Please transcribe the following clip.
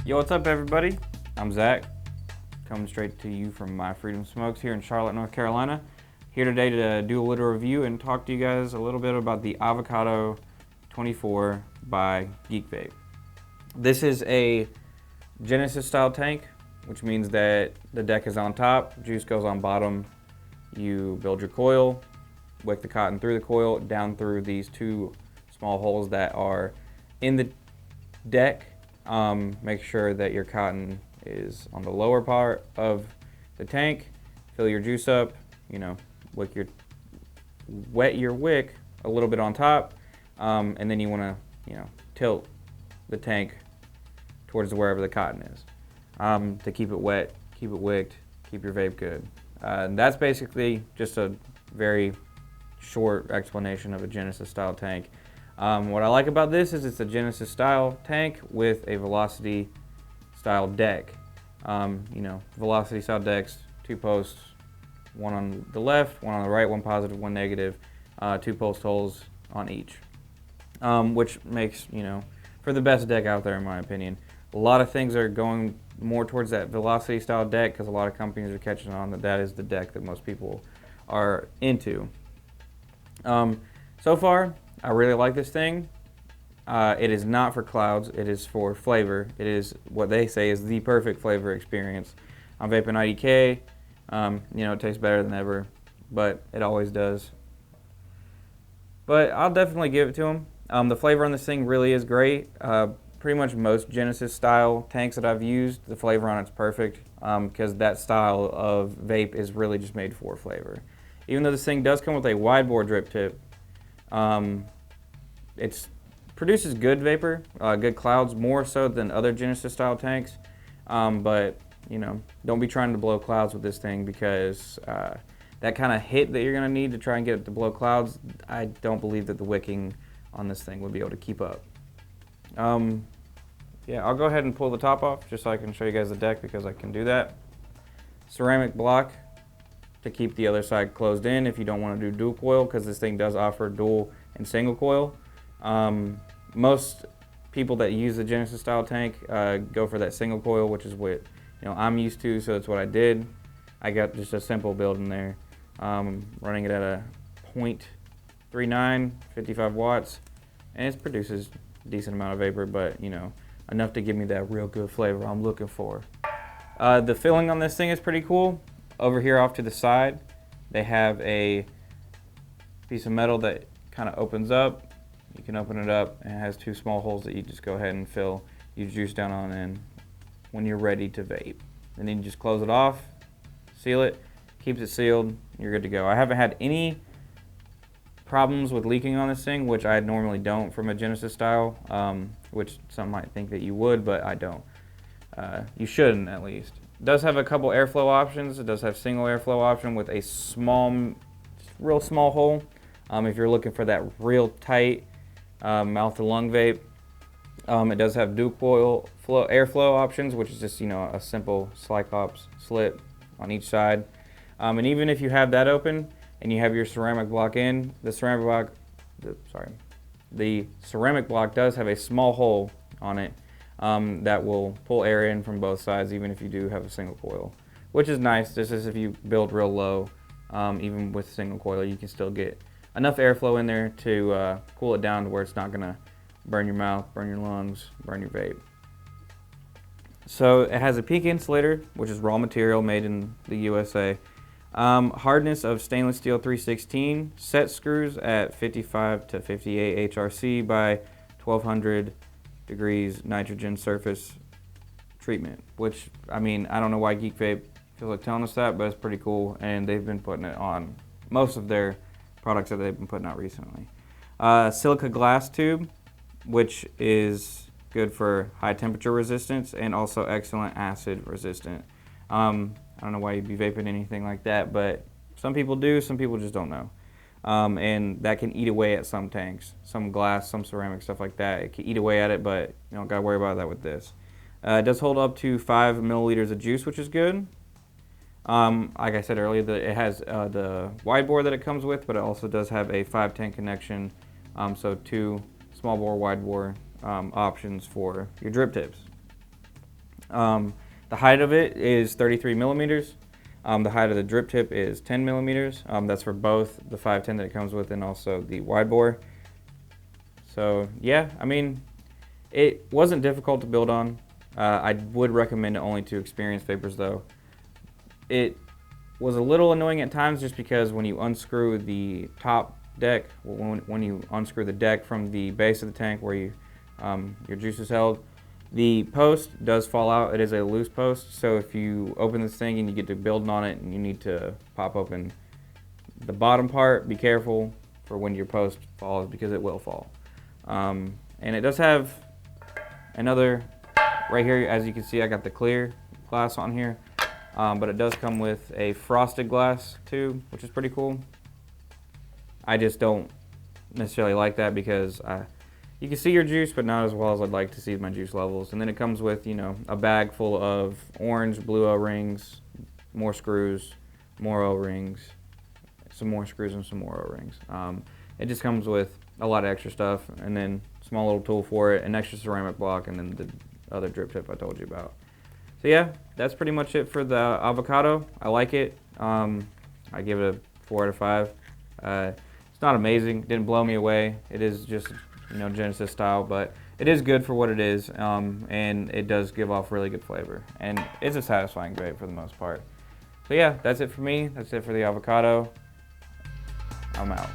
Yo, what's up everybody? I'm Zach, coming straight to you from My Freedom Smokes here in Charlotte, North Carolina. Here today to do a little review and talk to you guys a little bit about the AVOCADO 24 by GeekVape. This is a Genesis style tank, which means that the deck is on top, juice goes on bottom. You build your coil, wick the cotton through the coil, down through these two small holes that are in the deck. Make sure that your cotton is on the lower part of the tank. Fill your juice up, wet your wick a little bit on top, and then you want to, tilt the tank towards wherever the cotton is to keep it wet, keep it wicked, keep your vape good. And that's basically just a very short explanation of a Genesis style tank. What I like about this is it's a Genesis style tank with a Velocity style deck. Velocity style decks, two posts, one on the left, one on the right, one positive, one negative, two post holes on each, which makes, for the best deck out there in my opinion. A lot of things are going more towards that Velocity style deck because a lot of companies are catching on that is the deck that most people are into. So far, I really like this thing. It is not for clouds, it is for flavor. It is what they say is the perfect flavor experience. I'm vaping IDK, it tastes better than ever, but it always does. But I'll definitely give it to them. The flavor on this thing really is great. Pretty much most Genesis style tanks that I've used, the flavor on it's perfect because that style of vape is really just made for flavor. Even though this thing does come with a wide bore drip tip, it produces good vapor, good clouds, more so than other Genesis style tanks. But don't be trying to blow clouds with this thing because that kind of hit that you're going to need to try and get it to blow clouds, I don't believe that the wicking on this thing would be able to keep up. Yeah, I'll go ahead and pull the top off just so I can show you guys the deck because I can do that. Ceramic block to keep the other side closed in if you don't want to do dual coil because this thing does offer dual and single coil. Most people that use the Genesis style tank go for that single coil, which is what I'm used to, so that's what I did. I got just a simple build in there, running it at a 0.39, 55 watts, and it produces a decent amount of vapor, but enough to give me that real good flavor I'm looking for. The filling on this thing is pretty cool. Over here off to the side, they have a piece of metal that kind of opens up. You can open it up and it has two small holes that you just go ahead and fill your juice down on in when you're ready to vape. And then you just close it off, seal it, keeps it sealed, you're good to go. I haven't had any problems with leaking on this thing, which I normally don't from a Genesis style, which some might think that you would, but I don't. You shouldn't, at least. It does have a couple airflow options. It does have single airflow option with a real small hole. If you're looking for that real tight mouth to lung vape. It does have dual coil airflow options, which is just a simple Cyclops slit on each side. And even if you have that open and you have your ceramic block in, the ceramic block does have a small hole on it that will pull air in from both sides, even if you do have a single coil, which is nice. This is if you build real low, even with single coil, you can still get enough airflow in there to cool it down to where it's not gonna burn your mouth, burn your lungs, burn your vape. So it has a peak insulator, which is raw material made in the USA. Hardness of stainless steel 316, set screws at 55 to 58 HRC by 1200 degrees nitrogen surface treatment, which, I don't know why GeekVape feels like telling us that, but it's pretty cool, and they've been putting it on most of their products that they've been putting out recently. Silica glass tube, which is good for high temperature resistance and also excellent acid resistant. I don't know why you'd be vaping anything like that, but some people do, some people just don't know. And that can eat away at some tanks, some glass, some ceramic, stuff like that. It can eat away at it, but you don't gotta worry about that with this. It does hold up to 5 milliliters of juice, which is good. Like I said earlier, it has the wide bore that it comes with, but it also does have a 510 connection, so 2 small bore, wide bore options for your drip tips. The height of it is 33 millimeters. The height of the drip tip is 10 millimeters. That's for both the 510 that it comes with and also the wide bore. So yeah, I mean, it wasn't difficult to build on. I would recommend it only to experienced vapors though. It was a little annoying at times just because when you unscrew the top deck, when you unscrew the deck from the base of the tank where your juice is held, the post does fall out. It is a loose post, so if you open this thing and you get to building on it and you need to pop open the bottom part, be careful for when your post falls because it will fall. And it does have another, right here, as you can see, I got the clear glass on here, but it does come with a frosted glass too, which is pretty cool. I just don't necessarily like that because you can see your juice, but not as well as I'd like to see my juice levels. And then it comes with, you know, a bag full of orange, blue O-rings, more screws, more O-rings, some more screws and some more O-rings. It just comes with a lot of extra stuff, and then small little tool for it, an extra ceramic block, and then the other drip tip I told you about. So yeah, that's pretty much it for the avocado. I like it. I give it a 4 out of 5. It's not amazing, didn't blow me away. It is just, you know, Genesis style, but it is good for what it is, and it does give off really good flavor, and it's a satisfying vape for the most part. So yeah, that's it for me. That's it for the avocado. I'm out.